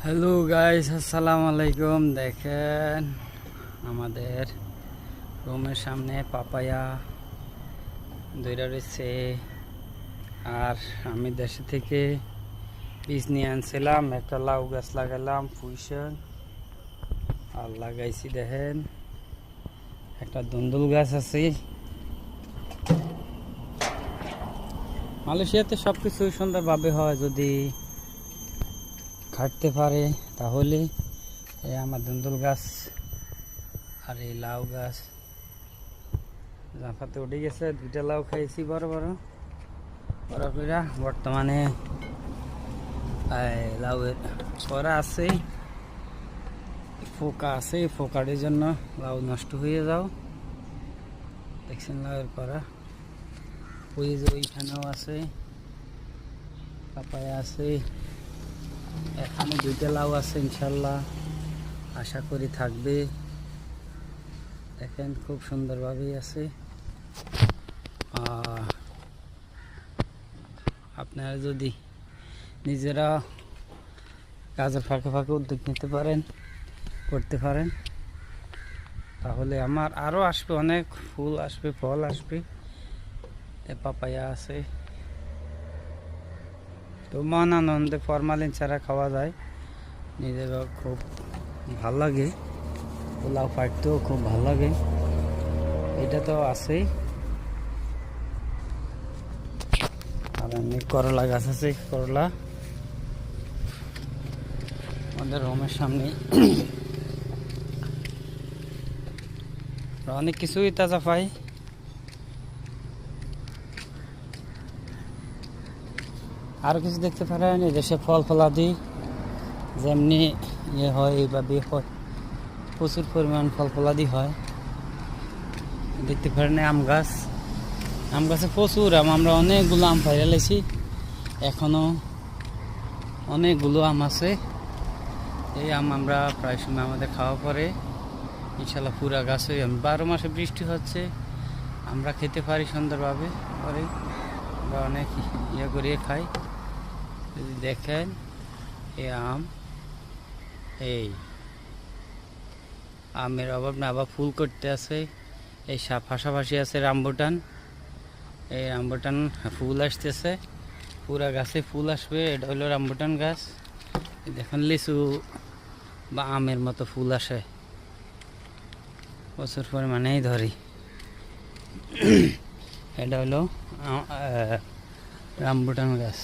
Hello guys, আসসালামু আলাইকুম। দেখেন আমাদের রুমের সামনে পাপায়া দইরা রয়েছে। আর আমি দেশে থেকে বীজ নিয়ে আনছিলাম, একটা লাউ গাছ লাগালাম পুঁইশাক আর লাগাইছি। দেখেন একটা দুন্দুল গাছ আছে। মালয়েশিয়াতে সব কিছু সুন্দরভাবে হয়, যদি খাটতে পারে তাহলে। এই আমার দুন্দুল গাছ আর এই লাউ গাছ জাফাতে উঠে গেছে। দুইটা লাউ খাইছি বড় বড় বড় করে। বর্তমানে লাউয়ের ছড়া আছে, ফোকা আছে, ফোকারের জন্য লাউ নষ্ট হয়ে যাও। দেখছেন লাউয়ের করা ওই যে ওইখানেও আছে, পাপায়া আছে। এখানে দুইটা লাউ আছে, ইনশাল্লাহ আশা করি থাকবে। দেখেন খুব সুন্দরভাবেই আছে। আপনারা যদি নিজেরা কাজের ফাঁকে ফাঁকে উদ্যোগ নিতে পারেন, করতে পারেন, তাহলে আমার আরও আসবে, অনেক ফুল আসবে, ফল আসবে। পাপায়া আছে, তো মন আনন্দে ফরমালিন ছাড়া খাওয়া যায়। নিজেরও খুব ভাল লাগে, পোলাও পাইতেও খুব ভালো লাগে। এটা তো আছেই। আর এমনি করলা গাছ আছে, করলা আমাদের রুমের সামনে। অনেক কিছুই তাজা পাই। আরও কিছু দেখতে পারেন, এই দেশে ফল ফলাদি যেমনি ইয়ে হয় এইভাবে হয়, প্রচুর পরিমাণ ফল ফলাদি হয়। দেখতে পারেন আম গাছ, আম গাছে প্রচুর আম। আমরা অনেকগুলো আম পাইরা লাইছি, এখনও অনেকগুলো আম আছে। এই আম আমরা প্রায় সময় আমাদের খাওয়া পরে ইনশাল্লাহ পুরা গাছ হয়ে 12 মাসে বৃষ্টি হচ্ছে, আমরা খেতে পারি সুন্দরভাবে। পরে আমরা অনেক ইয়ে করিয়ে খাই। যদি দেখেন এই আম, এই আমের অভাব না, আবার ফুল করতে আছে। এই পাশাপাশি আছে রামবুটান, এই রামবুটান ফুল আসতেছে, পুরা গাছে ফুল আসবে। এটা হলো রামবুটান গাছ। দেখেন লিচু বা আমের মতো ফুল আসে, প্রচুর পরিমাণেই ধরি। এটা হলো রামবুটান গাছ।